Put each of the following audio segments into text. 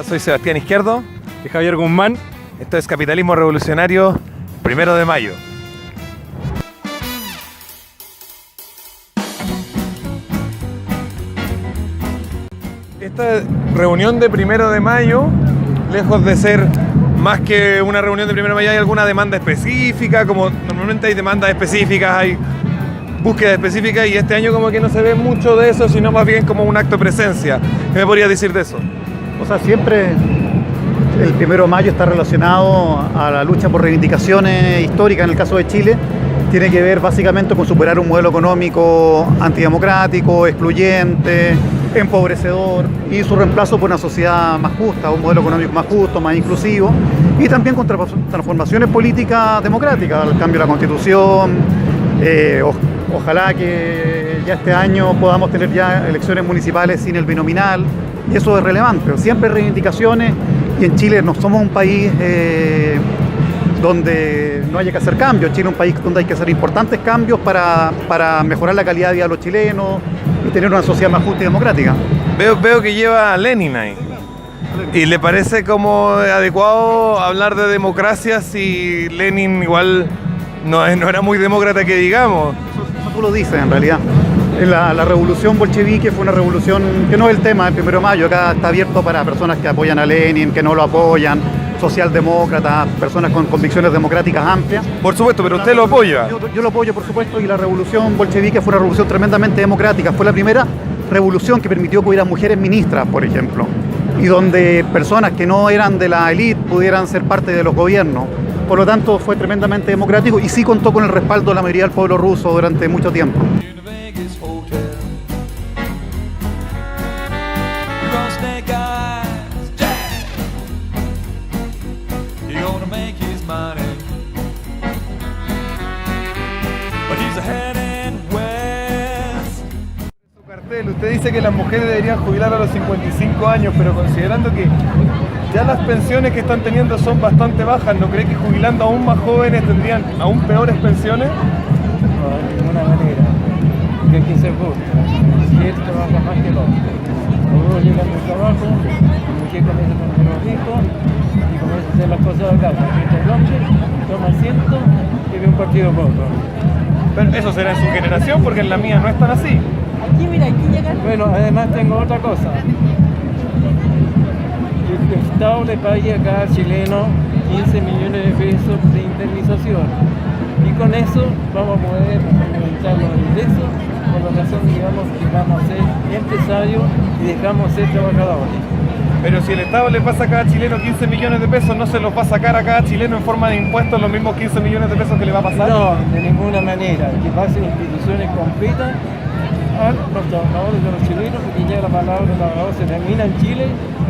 Soy Sebastián Izquierdo y Javier Guzmán. Esto es Capitalismo Revolucionario, 1 de mayo. Esta reunión de 1 de mayo, lejos de ser más que una reunión de 1 de mayo, hay alguna demanda específica, como normalmente hay demandas específicas, hay búsquedas específicas, y este año como que no se ve mucho de eso, sino más bien como un acto de presencia. ¿Qué me podrías decir de eso? O sea, siempre el 1 de mayo está relacionado a la lucha por reivindicaciones históricas. En el caso de Chile, tiene que ver básicamente con superar un modelo económico antidemocrático, excluyente, empobrecedor, y su reemplazo por una sociedad más justa, un modelo económico más justo, más inclusivo, y también con transformaciones políticas democráticas, el cambio de la Constitución. Ojalá que ya este año podamos tener ya elecciones municipales sin el binominal, y eso es relevante. Siempre hay reivindicaciones, y en Chile no somos un país donde no haya que hacer cambios. Chile es un país donde hay que hacer importantes cambios para mejorar la calidad de vida de los chilenos y tener una sociedad más justa y democrática. Veo que lleva a Lenin ahí. ¿Y le parece como adecuado hablar de democracia si Lenin igual no era muy demócrata que digamos? Eso tú lo dices en realidad. La revolución bolchevique fue una revolución que no es el tema del 1 de mayo. Acá está abierto para personas que apoyan a Lenin, que no lo apoyan, socialdemócratas, personas con convicciones democráticas amplias. Por supuesto, pero usted lo apoya. Yo lo apoyo, por supuesto, y la revolución bolchevique fue una revolución tremendamente democrática. Fue la primera revolución que permitió que hubiera mujeres ministras, por ejemplo, y donde personas que no eran de la élite pudieran ser parte de los gobiernos. Por lo tanto, fue tremendamente democrático y sí contó con el respaldo de la mayoría del pueblo ruso durante mucho tiempo. Usted dice que las mujeres deberían jubilar a los 55 años, pero considerando que ya las pensiones que están teniendo son bastante bajas, ¿no cree que jubilando aún más jóvenes tendrían aún peores pensiones? No, de ninguna manera. Porque hay que ser justo. Si él trabaja más que el otro. Los dos llegan del trabajo, la mujer comienza con los hijos y comienza a hacer las cosas de casa. Mientras el hombre toma asiento y ve un partido por otro. Pero eso será en su generación, porque en la mía no es tan así. Aquí, mira, aquí llega. Bueno, además tengo otra cosa. El Estado le paga a cada chileno 15 millones de pesos de indemnización. Y con eso vamos a poder aumentar los ingresos, por lo razón, digamos, que vamos a ser empresarios y dejamos de ser trabajadores. Pero si el Estado le pasa a cada chileno 15 millones de pesos, ¿no se los va a sacar a cada chileno en forma de impuestos los mismos 15 millones de pesos que le va a pasar? No, de ninguna manera. Que pasen instituciones completas a los trabajadores de los chilenos, porque ya la palabra de trabajador se termina en Chile,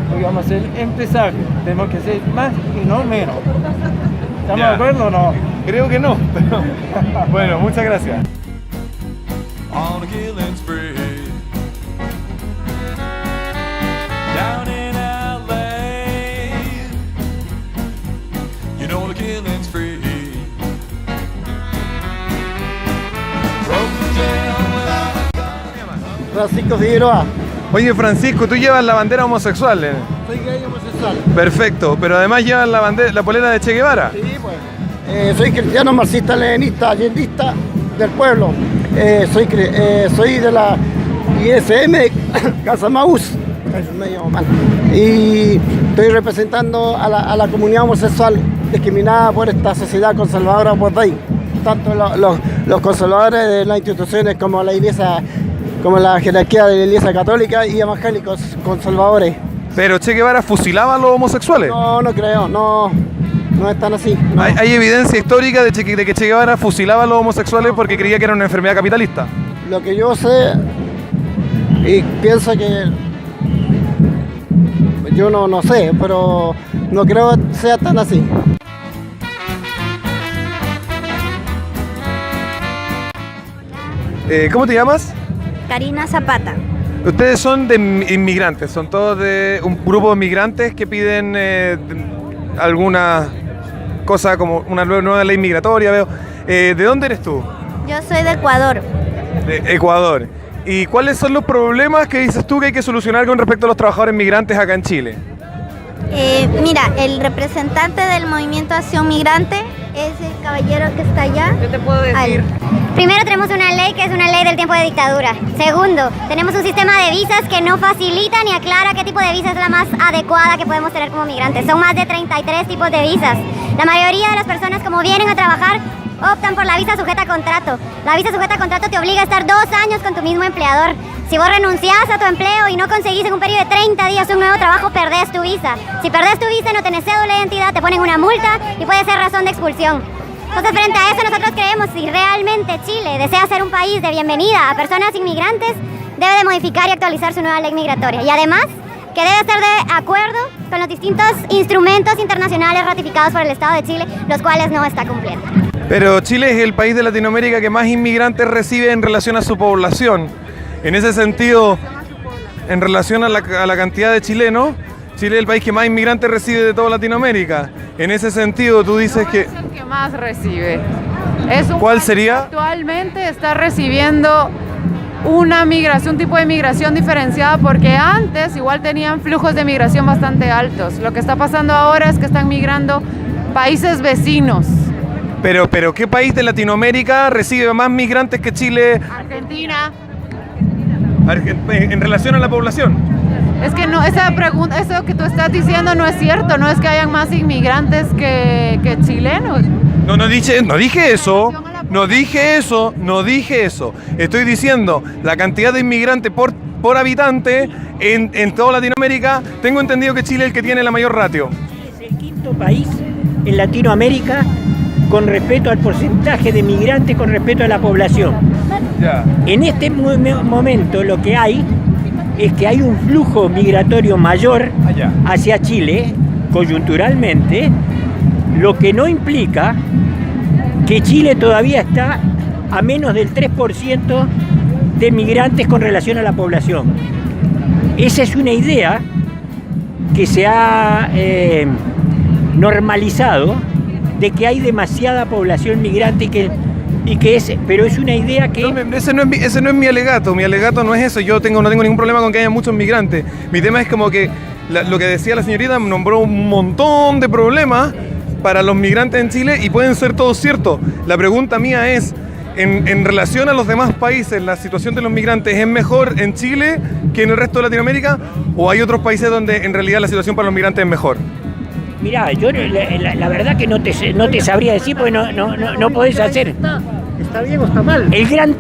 porque vamos a ser empresarios. Tenemos que ser más y no menos. ¿Estamos de acuerdo o no? Creo que no, pero bueno, muchas gracias. Francisco Figueroa. Oye, Francisco, tú llevas la bandera homosexual, ¿eh? Soy gay homosexual. Perfecto, pero además llevas la polera de Che Guevara. Sí, pues. Soy cristiano, marxista, leninista, allendista del pueblo. Soy de la ISM Casa Maús. Y estoy representando a la comunidad homosexual discriminada por esta sociedad conservadora por ahí. Tanto los conservadores de las instituciones como la iglesia, como la jerarquía de la iglesia católica y evangélicos conservadores. ¿Pero Che Guevara fusilaba a los homosexuales? No creo, no es tan así. No. ¿Hay evidencia histórica de que Che Guevara fusilaba a los homosexuales porque creía que era una enfermedad capitalista? Lo que yo sé y pienso que yo no sé, pero no creo que sea tan así. ¿Cómo te llamas? Karina Zapata. Ustedes son de inmigrantes, son todos de un grupo de inmigrantes que piden alguna cosa como una nueva ley migratoria, veo. ¿De dónde eres tú? Yo soy de Ecuador. De Ecuador. ¿Y cuáles son los problemas que dices tú que hay que solucionar con respecto a los trabajadores migrantes acá en Chile? Mira, el representante del movimiento Acción Migrante es el caballero que está allá. ¿Qué te puedo decir? Primero, tenemos una ley que es una ley del tiempo de dictadura. Segundo, tenemos un sistema de visas que no facilita ni aclara qué tipo de visa es la más adecuada que podemos tener como migrantes. Son más de 33 tipos de visas. La mayoría de las personas, como vienen a trabajar, optan por la visa sujeta a contrato. La visa sujeta a contrato te obliga a estar 2 años con tu mismo empleador. Si vos renunciás a tu empleo y no conseguís en un periodo de 30 días un nuevo trabajo, perdés tu visa. Si perdés tu visa y no tenés cédula de identidad, te ponen una multa y puede ser razón de expulsión. Entonces, frente a eso, nosotros creemos que si realmente Chile desea ser un país de bienvenida a personas inmigrantes, debe de modificar y actualizar su nueva ley migratoria. Y además, que debe estar de acuerdo con los distintos instrumentos internacionales ratificados por el Estado de Chile, los cuales no está cumpliendo. Pero Chile es el país de Latinoamérica que más inmigrantes recibe en relación a su población. En ese sentido, en relación a la cantidad de chilenos, Chile es el país que más inmigrantes recibe de toda Latinoamérica. En ese sentido, tú dices que... Es el que más recibe. Es un ¿Cuál país sería? que actualmente está recibiendo un tipo de migración diferenciada, porque antes igual tenían flujos de migración bastante altos. Lo que está pasando ahora es que están migrando países vecinos. Pero ¿qué país de Latinoamérica recibe más migrantes que Chile Argentina. en relación a la población? Es que no, esa pregunta, eso que tú estás diciendo no es cierto, no es que hayan más inmigrantes que chilenos. No dije eso. No dije eso. Estoy diciendo la cantidad de inmigrantes por habitante en toda Latinoamérica. Tengo entendido que Chile es el que tiene la mayor ratio. Es el quinto país en Latinoamérica con respecto al porcentaje de migrantes con respecto a la población. Ya. En este momento lo que hay es que hay un flujo migratorio mayor hacia Chile, coyunturalmente, lo que no implica que Chile todavía está a menos del 3% de migrantes con relación a la población. Esa es una idea que se ha normalizado, de que hay demasiada población migrante pero es una idea que... Ese no es mi alegato no es eso. Yo no tengo ningún problema con que haya muchos migrantes. Mi tema es como que lo que decía la señorita nombró un montón de problemas para los migrantes en Chile y pueden ser todos ciertos. La pregunta mía es, en relación a los demás países, ¿la situación de los migrantes es mejor en Chile que en el resto de Latinoamérica? ¿O hay otros países donde en realidad la situación para los migrantes es mejor? Mirá, yo la verdad que no te sabría decir porque no podés hacer. ¿Está bien o está mal? El gran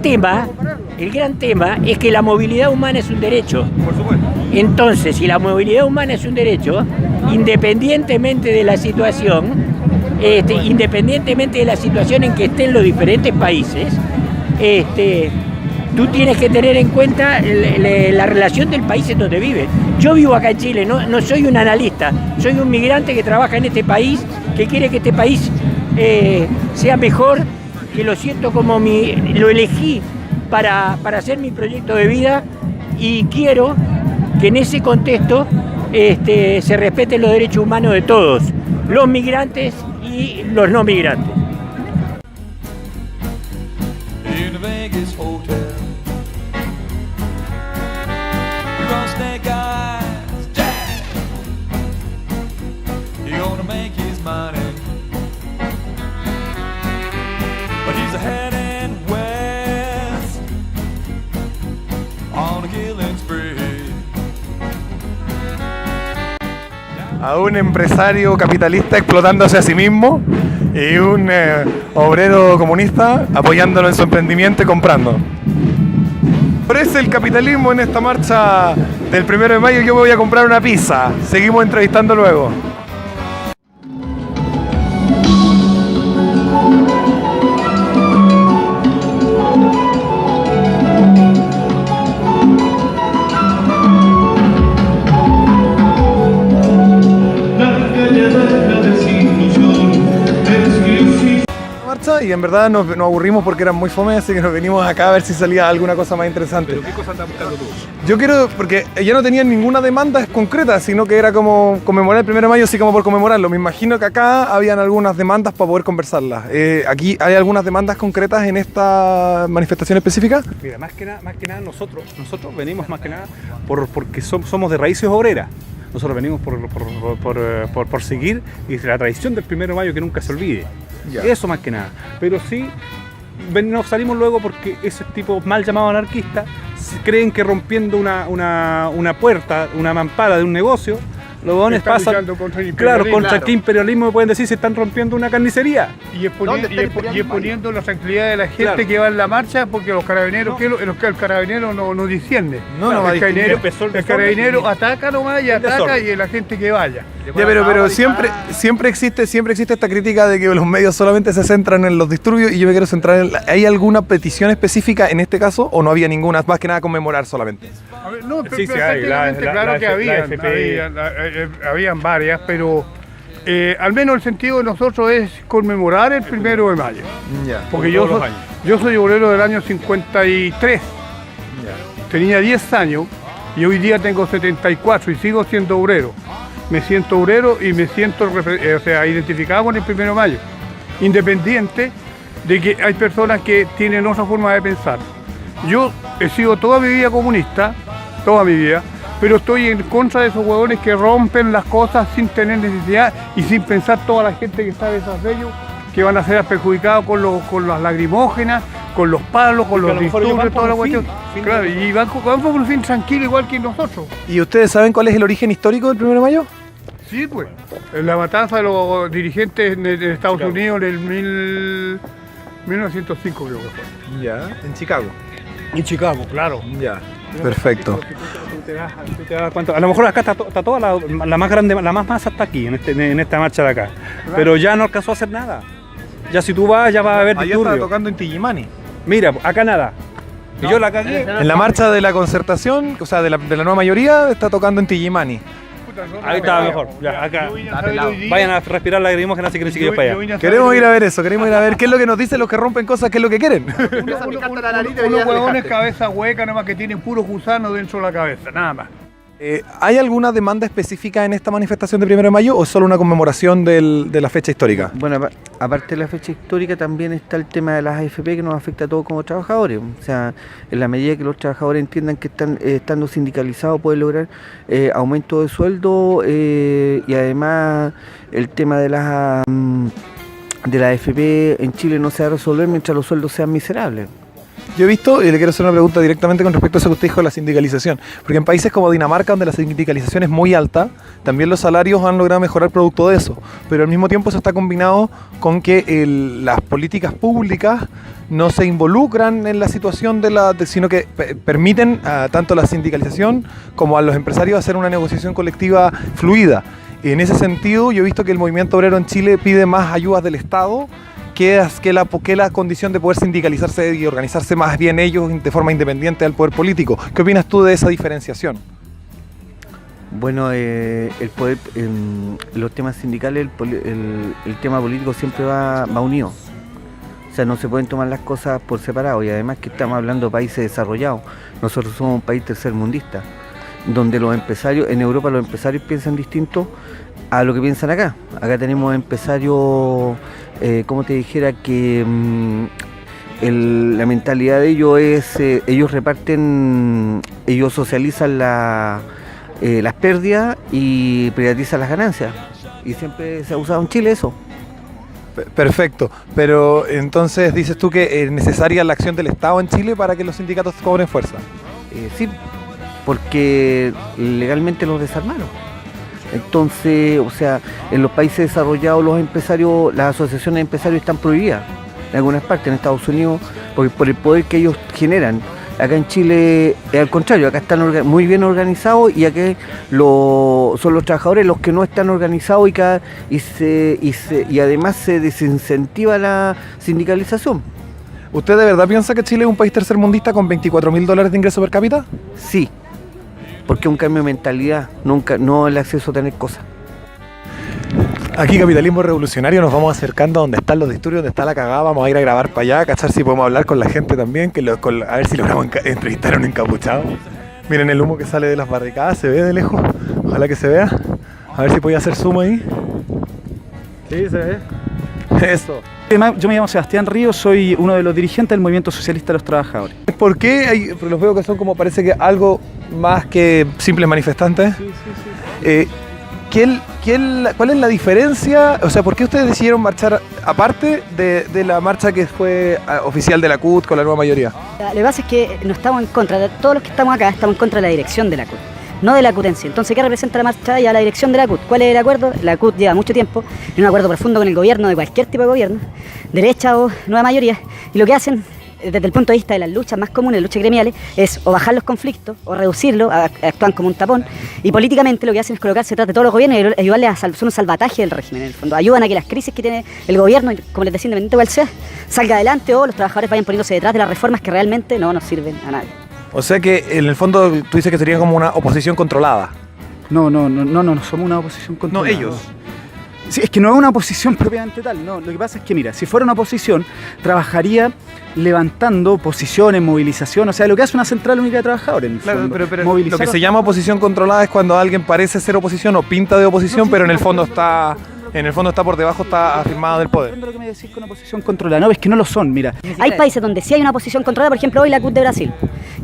tema es que la movilidad humana es un derecho. Por supuesto. Entonces, si la movilidad humana es un derecho, independientemente de la situación, independientemente de la situación en que estén los diferentes países, tú tienes que tener en cuenta la relación del país en donde vives. Yo vivo acá en Chile, no soy un analista, soy un migrante que trabaja en este país, que quiere que este país sea mejor, que lo siento como lo elegí para hacer mi proyecto de vida y quiero que en ese contexto se respeten los derechos humanos de todos, los migrantes y los no migrantes. A un empresario capitalista explotándose a sí mismo y un obrero comunista apoyándolo en su emprendimiento y comprando. Ofrece el capitalismo en esta marcha del 1 de mayo. Yo me voy a comprar una pizza. Seguimos entrevistando luego. Y en verdad nos aburrimos porque eran muy fome, así que nos venimos acá a ver si salía alguna cosa más interesante. ¿Pero qué cosa estás buscando tú? Yo quiero, porque ya no tenían ninguna demanda concreta, sino que era como conmemorar el 1 de mayo, así como por conmemorarlo. Me imagino que acá habían algunas demandas para poder conversarlas. ¿Aquí hay algunas demandas concretas en esta manifestación específica? Mira, más que nada nosotros venimos más que nada porque somos de raíces obreras. nosotros venimos por seguir y la tradición del 1 de mayo que nunca se olvide. Ya. Eso más que nada. Pero sí, nos salimos luego porque esos tipos mal llamados anarquistas creen que rompiendo una puerta, una mampara de un negocio, los hueones pasan contra el contra el imperialismo, pueden decir se están rompiendo una carnicería. Y exponiendo la tranquilidad de la gente que va en la marcha, porque los carabineros, el carabinero no disciende. El carabinero ataca nomás y ataca y la gente que vaya. Ya, pero siempre existe esta crítica de que los medios solamente se centran en los disturbios y yo me quiero centrar en... ¿Hay alguna petición específica en este caso o no había ninguna? Más que nada conmemorar solamente. A ver, no, sí, claro que habían varias, pero al menos el sentido de nosotros es conmemorar el 1 de mayo. Porque yo soy obrero del año 53. Tenía 10 años y hoy día tengo 74 y sigo siendo obrero. Me siento obrero y me siento identificado con el 1 de mayo. Independiente de que hay personas que tienen otra forma de pensar. Yo he sido toda mi vida comunista, toda mi vida, pero estoy en contra de esos huevones que rompen las cosas sin tener necesidad y sin pensar toda la gente que está detrás de ellos, que van a ser perjudicados con las lagrimógenas, con los palos, con los disturbios, toda la cuestión. Claro, y van por un fin tranquilo igual que nosotros. ¿Y ustedes saben cuál es el origen histórico del 1 de mayo? Sí, pues. La matanza de los dirigentes de Estados Unidos en el 1905 creo que fue. Ya, en Chicago. En Chicago, claro. Ya, perfecto. Tú te das cuenta, a lo mejor acá está toda la más grande, la más masa está aquí, en esta marcha de acá. Pero ya no alcanzó a hacer nada. Ya si tú vas, ya vas a ver disturbio. Allá estaba tocando en Tillimani. Mira, acá nada. Y yo la cagué. En la marcha de la concertación, o sea, de la nueva mayoría, está tocando en Tillimani. Ahí está mejor. Ya, acá. Vayan a respirar la lagrimógena si quieren seguir para allá. Queremos ir a ver eso, queremos ir a ver qué es lo que nos dicen los que rompen cosas, qué es lo que quieren. Unos huevones cabeza hueca, nada más que tienen puros gusanos dentro de la cabeza, nada más. ¿Hay alguna demanda específica en esta manifestación de 1 de mayo o es solo una conmemoración de la fecha histórica? Bueno, aparte de la fecha histórica también está el tema de las AFP que nos afecta a todos como trabajadores. O sea, en la medida que los trabajadores entiendan que estando sindicalizados pueden lograr aumento de sueldo y además el tema de la AFP en Chile no se va a resolver mientras los sueldos sean miserables. Yo he visto, y le quiero hacer una pregunta directamente con respecto a eso que usted dijo de la sindicalización, porque en países como Dinamarca, donde la sindicalización es muy alta, también los salarios han logrado mejorar producto de eso, pero al mismo tiempo eso está combinado con que las políticas públicas no se involucran en la situación sino que permiten tanto la sindicalización como a los empresarios hacer una negociación colectiva fluida. Y en ese sentido, yo he visto que el movimiento obrero en Chile pide más ayudas del Estado que la condición de poder sindicalizarse y organizarse más bien ellos de forma independiente del poder político. ¿Qué opinas tú de esa diferenciación? Bueno, los temas sindicales, el tema político siempre va unido. O sea, no se pueden tomar las cosas por separado y además que estamos hablando de países desarrollados. Nosotros somos un país tercermundista, donde los empresarios, en Europa los empresarios piensan distinto a lo que piensan acá. Acá tenemos empresarios, como te dijera, que la mentalidad de ellos es, ellos reparten, ellos socializan las pérdidas y privatizan las ganancias. Y siempre se ha usado en Chile eso. Perfecto, pero entonces dices tú que es necesaria la acción del Estado en Chile para que los sindicatos cobren fuerza. Sí, porque legalmente los desarmaron. Entonces, o sea, en los países desarrollados los empresarios, las asociaciones de empresarios están prohibidas en algunas partes, en Estados Unidos, porque por el poder que ellos generan. Acá en Chile es al contrario, acá están muy bien organizados y acá son los trabajadores los que no están organizados y además se desincentiva la sindicalización. ¿Usted de verdad piensa que Chile es un país tercermundista con $24.000 de ingreso per cápita? Sí, porque es un cambio de mentalidad, no el acceso a tener cosas. Aquí Capitalismo Revolucionario, nos vamos acercando a donde están los disturbios, donde está la cagada, vamos a ir a grabar para allá, a cachar si podemos hablar con la gente también, a ver si logramos entrevistar a un encapuchado. Miren el humo que sale de las barricadas, se ve de lejos, ojalá que se vea, a ver si podía hacer zoom ahí. Sí, se ve. Eso. Yo me llamo Sebastián Ríos, soy uno de los dirigentes del Movimiento Socialista de los Trabajadores. ¿Por qué? Los veo que son como, parece que algo más que simples manifestantes. Sí. ¿Cuál es la diferencia? O sea, ¿por qué ustedes decidieron marchar aparte de la marcha que fue oficial de la CUT con la nueva mayoría? Lo que pasa es que no estamos en contra, de todos los que estamos acá estamos en contra de la dirección de la CUT, no de la CUT en sí. Entonces, ¿qué representa la marcha y a la dirección de la CUT? ¿Cuál es el acuerdo? La CUT lleva mucho tiempo en un acuerdo profundo con el gobierno, de cualquier tipo de gobierno, derecha o nueva mayoría, y lo que hacen desde el punto de vista de las luchas más comunes, luchas gremiales, es o bajar los conflictos o reducirlos, actúan como un tapón, y políticamente lo que hacen es colocarse detrás de todos los gobiernos y ayudarles son un salvataje del régimen, en el fondo. Ayudan a que las crisis que tiene el gobierno, como les decía, independiente cual sea, salga adelante, o los trabajadores vayan poniéndose detrás de las reformas que realmente no nos sirven a nadie. O sea que en el fondo tú dices que sería como una oposición controlada. No somos una oposición controlada. No, ellos. Sí, es que no es una oposición propiamente tal, no. Lo que pasa es que, mira, si fuera una oposición, trabajaría levantando posiciones, movilización, o sea, lo que hace una central única de trabajadores. En el Claro, fondo. pero lo que se llama oposición controlada es cuando alguien parece ser oposición o pinta de oposición, pero en el fondo está por debajo, está afirmado del poder. Depende de lo que me decís con una oposición controlada. No, es que no lo son, mira. Hay países donde sí hay una oposición controlada, por ejemplo, hoy la CUT de Brasil.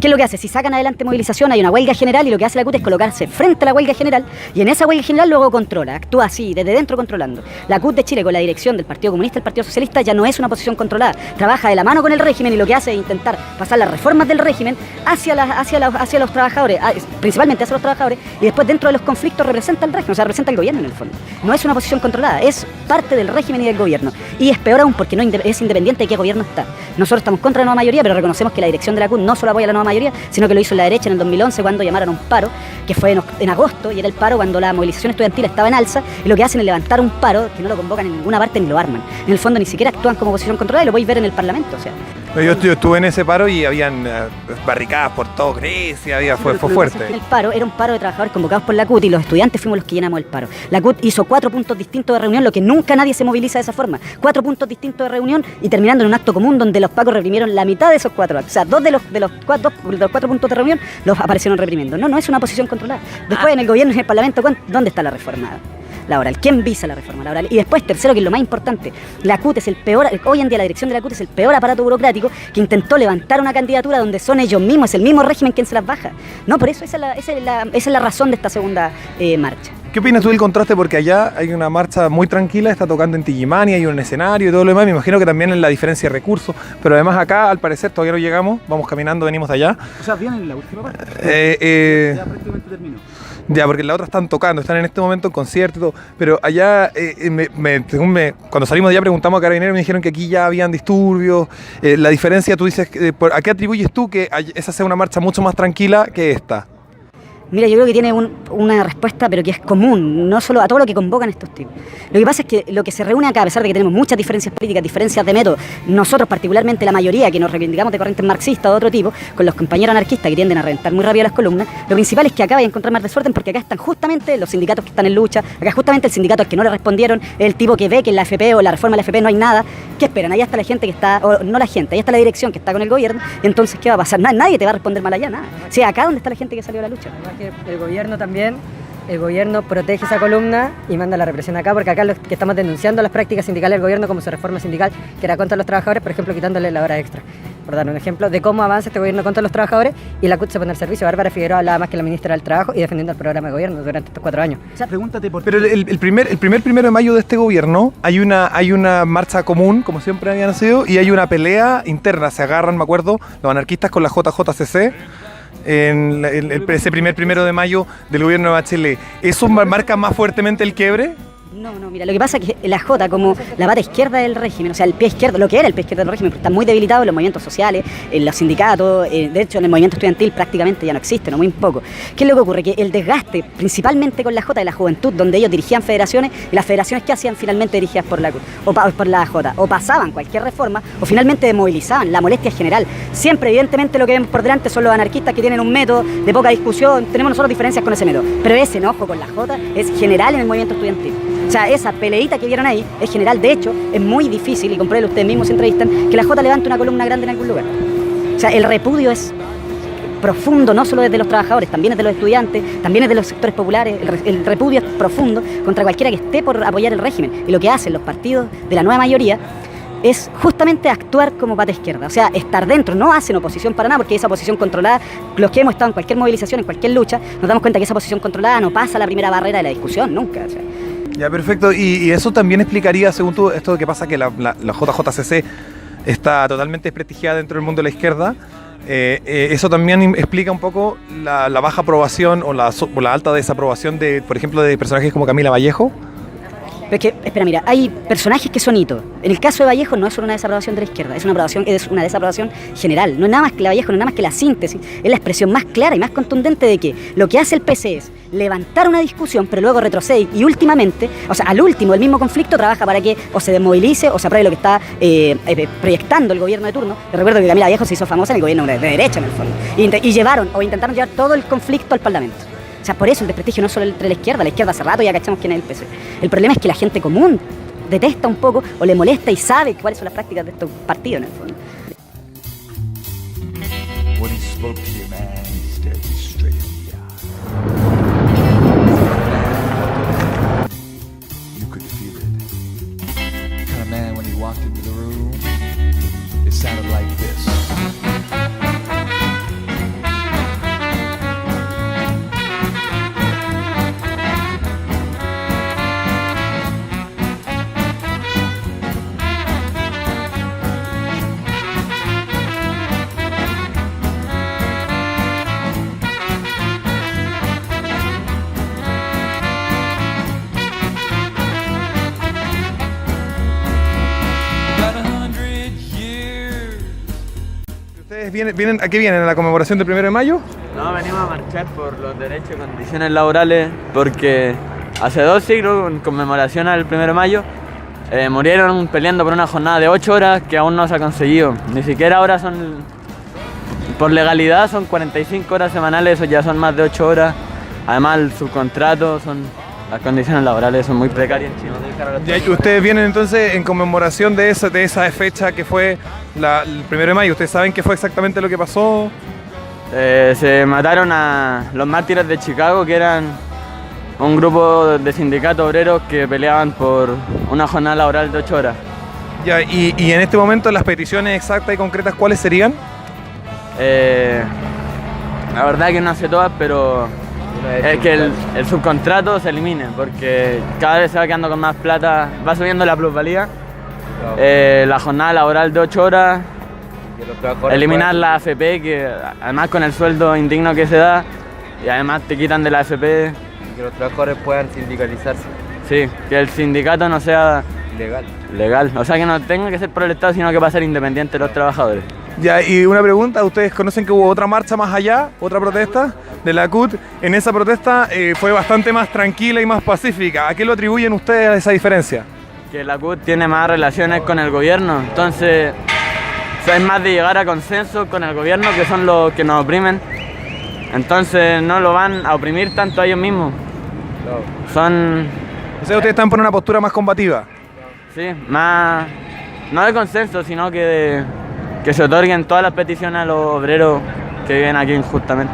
¿Qué es lo que hace? Si sacan adelante movilización, hay una huelga general, y lo que hace la CUT es colocarse frente a la huelga general, y en esa huelga general luego controla, actúa así, desde dentro controlando. La CUT de Chile, con la dirección del Partido Comunista y el Partido Socialista, ya no es una oposición controlada. Trabaja de la mano con el régimen, y lo que hace es intentar pasar las reformas del régimen hacia los trabajadores, principalmente hacia los trabajadores, y después dentro de los conflictos representa al régimen, o sea, representa al gobierno en el fondo. No es una oposición controlada, es parte del régimen y del gobierno. Y es peor aún porque no es independiente de qué gobierno está. Nosotros estamos contra la nueva mayoría, pero reconocemos que la dirección de la CUT no solo apoya a la nueva mayoría, sino que lo hizo en la derecha en el 2011 cuando llamaron a un paro, que fue en agosto, y era el paro cuando la movilización estudiantil estaba en alza, y lo que hacen es levantar un paro que no lo convocan en ninguna parte ni lo arman. En el fondo ni siquiera actúan como oposición controlada, y lo podéis ver en el Parlamento, o sea. Yo estuve en ese paro y habían barricadas por todo Grecia, fue fuerte. El paro era un paro de trabajadores convocados por la CUT, y los estudiantes fuimos los que llenamos el paro. La CUT hizo 4 puntos distintos de reunión, lo que nunca nadie se moviliza de esa forma. 4 puntos distintos de reunión, y terminando en un acto común donde los pacos reprimieron la mitad de esos 4 actos. O sea, 2 de los 4 puntos de reunión los aparecieron reprimiendo. No es una oposición controlada. Después en el gobierno y en el Parlamento, ¿dónde está la reforma laboral? ¿Quién visa la reforma laboral? Y después, tercero, que es lo más importante, la CUT es el peor, hoy en día la dirección de la CUT es el peor aparato burocrático que intentó levantar una candidatura donde son ellos mismos, es el mismo régimen quien se las baja. No, por eso esa es la razón de esta segunda marcha. ¿Qué opinas tú del contraste? Porque allá hay una marcha muy tranquila, está tocando en Tillimani, hay un escenario y todo lo demás. Me imagino que también en la diferencia de recursos, pero además acá, al parecer, todavía no llegamos, vamos caminando, venimos de allá. O sea, vienen en la última parte. Ya prácticamente terminó. Ya, porque la otra están tocando, están en este momento en concierto y todo, pero allá, cuando salimos de allá preguntamos a Carabineros y me dijeron que aquí ya habían disturbios. La diferencia, tú dices, ¿a qué atribuyes tú que esa sea una marcha mucho más tranquila que esta? Mira, yo creo que tiene una respuesta, pero que es común, no solo a todo lo que convocan estos tipos. Lo que pasa es que lo que se reúne acá, a pesar de que tenemos muchas diferencias políticas, diferencias de método, nosotros particularmente la mayoría que nos reivindicamos de corrientes marxistas o de otro tipo, con los compañeros anarquistas que tienden a reventar muy rápido las columnas, lo principal es que acá vaya a encontrar más desorden, porque acá están justamente los sindicatos que están en lucha, acá justamente el sindicato al que no le respondieron, el tipo que ve que en la FP o la reforma de la FP no hay nada. ¿Qué esperan? Allá está la gente que está, o no la gente, allá está la dirección que está con el gobierno, entonces ¿qué va a pasar? Nadie te va a responder mal allá, nada. Sí, acá donde está la gente que salió a la lucha. El gobierno también, el gobierno protege esa columna y manda la represión acá, porque acá lo que estamos denunciando las prácticas sindicales del gobierno, como su reforma sindical, que era contra los trabajadores, por ejemplo, quitándole la hora extra. Por dar un ejemplo de cómo avanza este gobierno contra los trabajadores, y la CUT se pone al servicio. Bárbara Figueroa hablaba más que la ministra del Trabajo y defendiendo el programa de gobierno durante estos 4 años. O sea, pregúntate por qué. Pero el primer 1 de mayo de este gobierno hay una marcha común, como siempre habían sido, y hay una pelea interna. Se agarran, me acuerdo, los anarquistas con la JJCC. En ese primer 1 de mayo del gobierno de Bachelet. ¿Eso marca más fuertemente el quiebre? No, mira, lo que pasa es que la J, como la pata izquierda del régimen, o sea, el pie izquierdo, lo que era el pie izquierdo del régimen, está muy debilitado en los movimientos sociales, en los sindicatos, de hecho en el movimiento estudiantil prácticamente ya no existe, no muy poco. ¿Qué es lo que ocurre? Que el desgaste, principalmente con la J de la juventud, donde ellos dirigían federaciones, y las federaciones que hacían finalmente dirigidas por la CUT, o por la J, o pasaban cualquier reforma, o finalmente desmovilizaban, la molestia general. Siempre, evidentemente, lo que vemos por delante son los anarquistas que tienen un método de poca discusión, tenemos nosotros diferencias con ese método, pero ese enojo con la J es general en el movimiento estudiantil. O sea, esa peleita que vieron ahí es general. De hecho, es muy difícil, y comprueben ustedes mismos si entrevistan, que la J levante una columna grande en algún lugar. O sea, el repudio es profundo, no solo desde los trabajadores, también es de los estudiantes, también es de los sectores populares. El repudio es profundo contra cualquiera que esté por apoyar el régimen. Y lo que hacen los partidos de la nueva mayoría, es justamente actuar como pata izquierda, o sea, estar dentro, no hacen oposición para nada, porque esa posición controlada, los que hemos estado en cualquier movilización, en cualquier lucha, nos damos cuenta que esa posición controlada no pasa la primera barrera de la discusión, nunca. O sea. Ya, perfecto, y eso también explicaría, según tú, esto de que pasa que la JJCC está totalmente desprestigiada dentro del mundo de la izquierda. Eso también explica un poco la baja aprobación o la alta desaprobación de, por ejemplo, de personajes como Camila Vallejo. Pero es que, espera, mira, hay personajes que son hitos. En el caso de Vallejo no es solo una desaprobación de la izquierda, es una desaprobación general. No es nada más que la Vallejo, no es nada más que la síntesis, es la expresión más clara y más contundente de que lo que hace el PC es levantar una discusión, pero luego retrocede y últimamente, o sea, al último del mismo conflicto trabaja para que o se desmovilice o se apruebe lo que está proyectando el gobierno de turno. Te recuerdo que Camila Vallejo se hizo famosa en el gobierno de derecha, en el fondo, y llevaron o intentaron llevar todo el conflicto al Parlamento. O sea, por eso el desprestigio no es solo entre la izquierda hace rato ya cachamos quién es el PC. El problema es que la gente común detesta un poco o le molesta y sabe cuáles son las prácticas de estos partidos en el fondo. ¿A qué vienen? ¿A la conmemoración del 1 de mayo? No, venimos a marchar por los derechos y condiciones laborales porque hace 2 siglos, en conmemoración al 1 de mayo, murieron peleando por una jornada de 8 horas que aún no se ha conseguido. Ni siquiera ahora son, por legalidad son 45 horas semanales, eso ya son más de 8 horas. Además el subcontrato, las condiciones laborales son muy precarias en Chile. Y ustedes vienen entonces en conmemoración de esa fecha que fue el 1 de mayo. ¿Ustedes saben qué fue exactamente lo que pasó? Se mataron a los mártires de Chicago, que eran un grupo de sindicatos obreros que peleaban por una jornada laboral de 8 horas. Ya, y en este momento las peticiones exactas y concretas, ¿cuáles serían? La verdad que no sé todas, pero es que el subcontrato se elimine, porque cada vez se va quedando con más plata, va subiendo la plusvalía, la jornada laboral de 8 horas, eliminar la AFP, que además con el sueldo indigno que se da, y además te quitan de la AFP. Que los trabajadores puedan sindicalizarse. Sí, que el sindicato no sea legal, o sea que no tenga que ser por el Estado, sino que va a ser independiente de los trabajadores. Ya, y una pregunta, ¿ustedes conocen que hubo otra marcha más allá, otra protesta de la CUT? En esa protesta fue bastante más tranquila y más pacífica. ¿A qué lo atribuyen ustedes a esa diferencia? Que la CUT tiene más relaciones con el gobierno, entonces es más de llegar a consenso con el gobierno, que son los que nos oprimen. Entonces no lo van a oprimir tanto a ellos mismos. O sea, ustedes están por una postura más combativa. Sí, más, no de consenso, sino que se otorguen todas las peticiones a los obreros que viven aquí injustamente.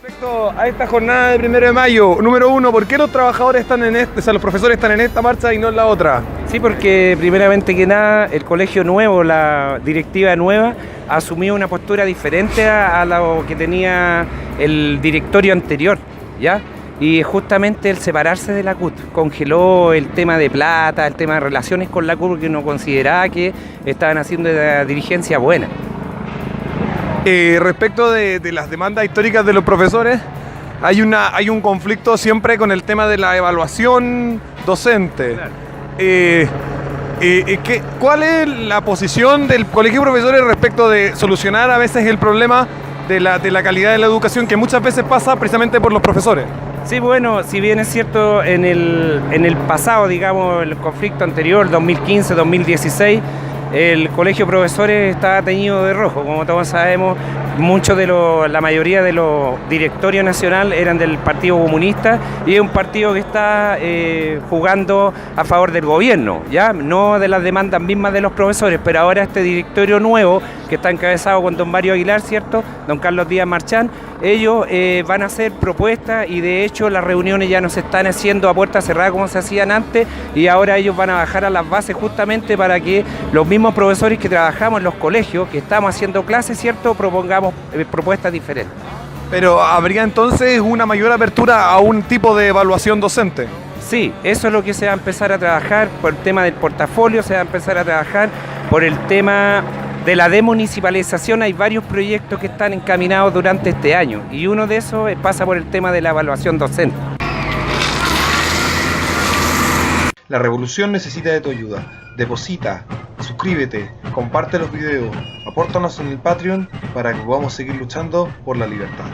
Respecto a esta jornada del 1 de mayo, número 1, ¿por qué los trabajadores están los profesores están en esta marcha y no en la otra? Sí, porque primeramente que nada, el colegio nuevo, la directiva nueva, asumió una postura diferente a lo que tenía el directorio anterior, ¿ya? Y justamente el separarse de la CUT congeló el tema de plata, el tema de relaciones con la CUT, que uno consideraba que estaban haciendo la dirigencia buena. Respecto de las demandas históricas de los profesores, hay un conflicto siempre con el tema de la evaluación docente. ¿Cuál es la posición del Colegio de Profesores respecto de solucionar a veces el problema de la calidad de la educación, que muchas veces pasa precisamente por los profesores? Sí, bueno, si bien es cierto, en el pasado, digamos, el conflicto anterior, 2015-2016, el Colegio de Profesores estaba teñido de rojo, como todos sabemos, la mayoría de los directorios nacional eran del Partido Comunista y es un partido que está jugando a favor del gobierno, ¿ya? No de las demandas mismas de los profesores, pero ahora este directorio nuevo que está encabezado con don Mario Aguilar, ¿cierto? Don Carlos Díaz Marchán, ellos van a hacer propuestas y de hecho las reuniones ya no se están haciendo a puerta cerrada como se hacían antes y ahora ellos van a bajar a las bases justamente para que los mismos profesores que trabajamos en los colegios, que estamos haciendo clases, ¿cierto?, propongamos propuestas diferentes. Pero ¿habría entonces una mayor apertura a un tipo de evaluación docente? Sí, eso es lo que se va a empezar a trabajar por el tema del portafolio, se va a empezar a trabajar por el tema de la demunicipalización. Hay varios proyectos que están encaminados durante este año y uno de esos pasa por el tema de la evaluación docente. La revolución necesita de tu ayuda. Deposita, suscríbete, comparte los videos, apórtanos en el Patreon para que podamos seguir luchando por la libertad.